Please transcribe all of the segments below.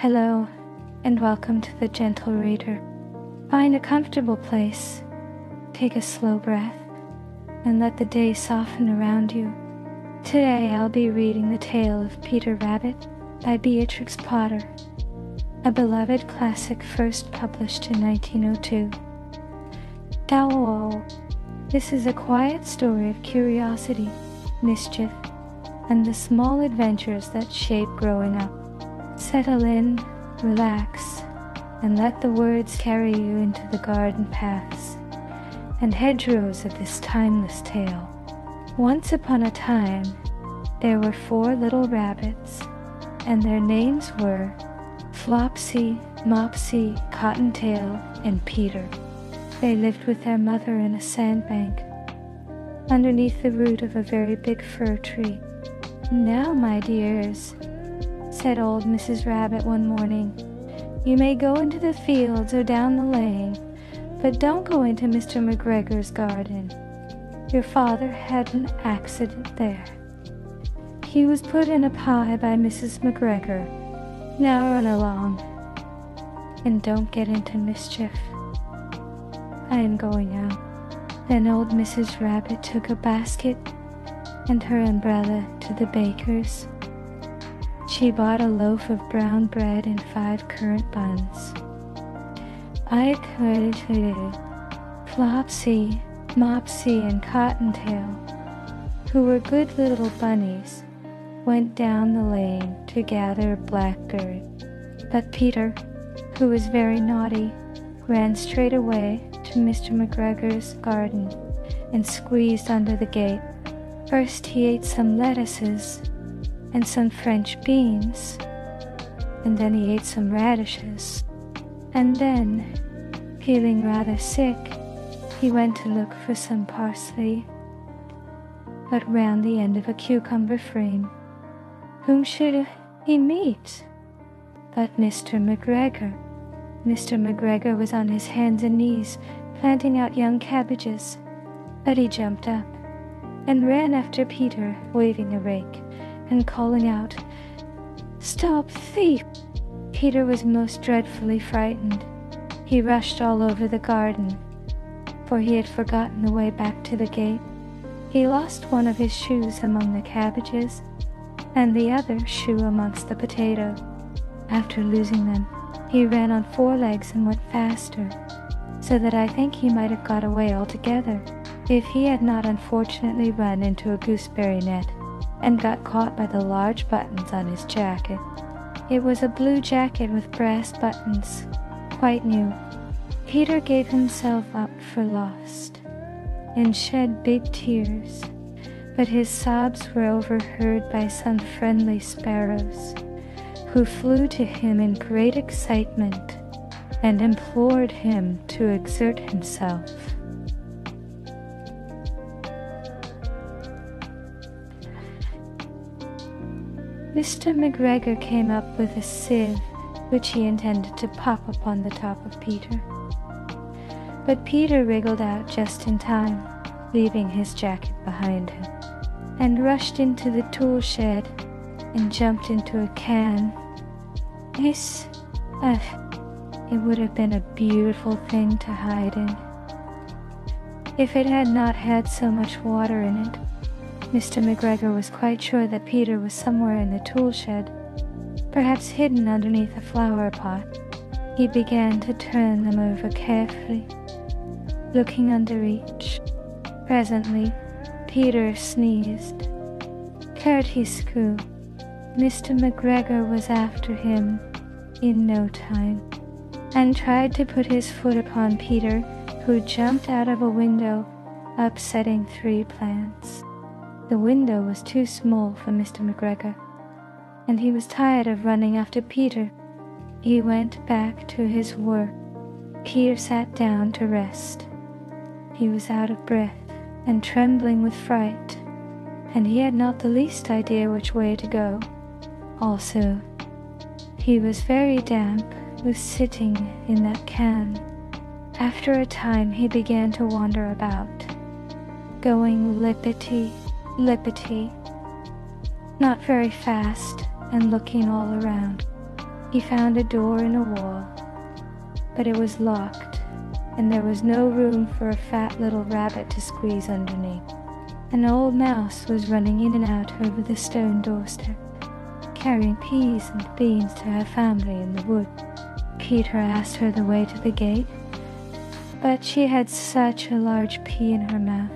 Hello, and welcome to the Gentle Reader. Find a comfortable place, take a slow breath, and let the day soften around you. Today I'll be reading the tale of Peter Rabbit by Beatrix Potter, a beloved classic first published in 1902. Tao. This is a quiet story of curiosity, mischief, and the small adventures that shape growing up. Settle in, relax, and let the words carry you into the garden paths and hedgerows of this timeless tale. Once upon a time, there were 4 little rabbits, and their names were Flopsy, Mopsy, Cottontail, and Peter. They lived with their mother in a sandbank, underneath the root of a very big fir tree. "Now, my dears," said old Mrs. Rabbit one morning, "you may go into the fields or down the lane, but don't go into Mr. McGregor's garden. Your father had an accident there. He was put in a pie by Mrs. McGregor. Now run along, and don't get into mischief. I am going out." Then old Mrs. Rabbit took a basket and her umbrella to the baker's. She bought a loaf of brown bread and 5 currant buns. I could Flopsy, Mopsy, and Cottontail, who were good little bunnies, went down the lane to gather blackberry. But Peter, who was very naughty, ran straight away to Mr. McGregor's garden and squeezed under the gate. First he ate some lettuces and some French beans, and then he ate some radishes, and then, feeling rather sick, he went to look for some parsley. But round the end of a cucumber frame, whom should he meet but Mr. McGregor? Mr. McGregor was on his hands and knees planting out young cabbages, but he jumped up and ran after Peter, waving a rake and calling out, "Stop, thief!" Peter was most dreadfully frightened. He rushed all over the garden, for he had forgotten the way back to the gate. He lost one of his shoes among the cabbages, and the other shoe amongst the potato. After losing them, he ran on 4 legs and went faster, so that I think he might have got away altogether, if he had not unfortunately run into a gooseberry net and got caught by the large buttons on his jacket. It was a blue jacket with brass buttons, quite new. Peter gave himself up for lost and shed big tears, but his sobs were overheard by some friendly sparrows, who flew to him in great excitement and implored him to exert himself. Mr. McGregor came up with a sieve, which he intended to pop upon the top of Peter. But Peter wriggled out just in time, leaving his jacket behind him, and rushed into the tool shed and jumped into a can. It would have been a beautiful thing to hide in, if it had not had so much water in it. Mr. McGregor was quite sure that Peter was somewhere in the tool shed, perhaps hidden underneath a flower pot. He began to turn them over carefully, looking under each. Presently, Peter sneezed. Curtiscrew. Mr. McGregor was after him in no time, and tried to put his foot upon Peter, who jumped out of a window, upsetting 3 plants. The window was too small for Mr. McGregor, and he was tired of running after Peter. He went back to his work. Peter sat down to rest. He was out of breath and trembling with fright, and he had not the least idea which way to go. Also, he was very damp with sitting in that can. After a time he began to wander about, going lippity, lippity, not very fast, and looking all around. He found a door in a wall, but it was locked, and there was no room for a fat little rabbit to squeeze underneath. An old mouse was running in and out over the stone doorstep, carrying peas and beans to her family in the wood. Peter asked her the way to the gate, but she had such a large pea in her mouth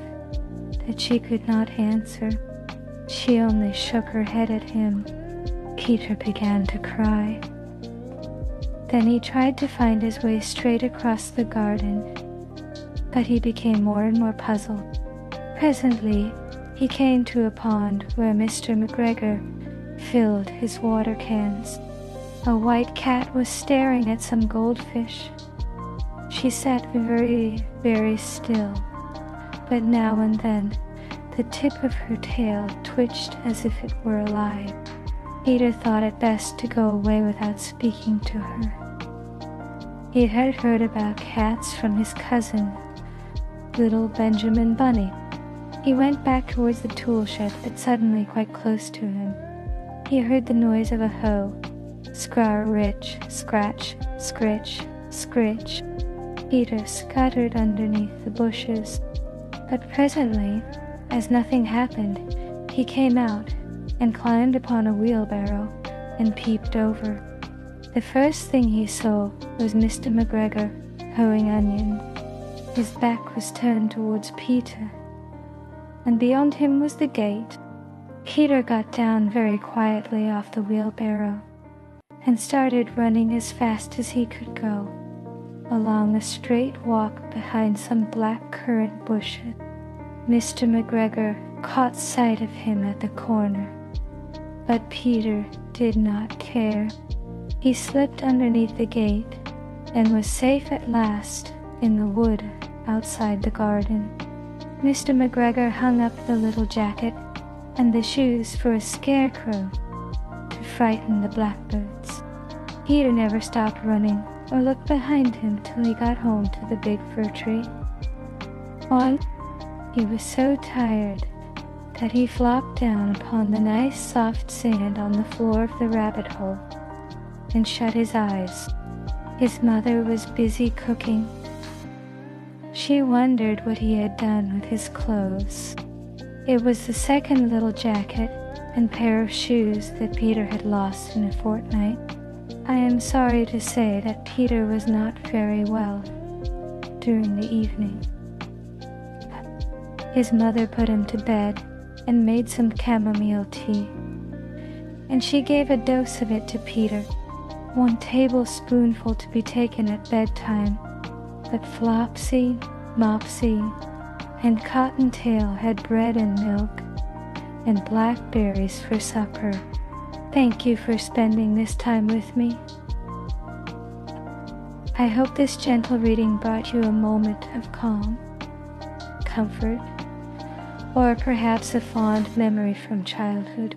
that she could not answer. She only shook her head at him. Peter began to cry. Then he tried to find his way straight across the garden, but he became more and more puzzled. Presently, he came to a pond where Mr. McGregor filled his water cans. A white cat was staring at some goldfish. She sat very, very still, but now and then the tip of her tail twitched as if it were alive. Peter thought it best to go away without speaking to her. He had heard about cats from his cousin, little Benjamin Bunny. He went back towards the tool shed, but suddenly quite close to him, he heard the noise of a hoe. Scrar-rich, scratch, scritch, scritch. Peter scuttered underneath the bushes, but presently, as nothing happened, he came out and climbed upon a wheelbarrow and peeped over. The first thing he saw was Mr. McGregor hoeing onions. His back was turned towards Peter, and beyond him was the gate. Peter got down very quietly off the wheelbarrow and started running as fast as he could go, along a straight walk behind some black currant bushes. Mr. McGregor caught sight of him at the corner, but Peter did not care. He slipped underneath the gate and was safe at last in the wood outside the garden. Mr. McGregor hung up the little jacket and the shoes for a scarecrow to frighten the blackbirds. Peter never stopped running or looked behind him till he got home to the big fir tree. Once he was so tired that he flopped down upon the nice soft sand on the floor of the rabbit hole and shut his eyes. His mother was busy cooking. She wondered what he had done with his clothes. It was the second little jacket and pair of shoes that Peter had lost in a fortnight. I am sorry to say that Peter was not very well during the evening. His mother put him to bed and made some chamomile tea, and she gave a dose of it to Peter, 1 tablespoonful to be taken at bedtime. But Flopsy, Mopsy, and Cottontail had bread and milk and blackberries for supper. Thank you for spending this time with me. I hope this gentle reading brought you a moment of calm, comfort, or perhaps a fond memory from childhood.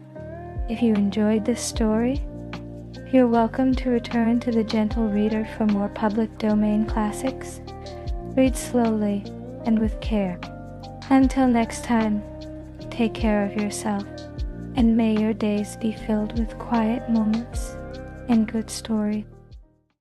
If you enjoyed this story, you're welcome to return to the Gentle Reader for more public domain classics. Read slowly and with care. Until next time, take care of yourself, and may your days be filled with quiet moments and good stories.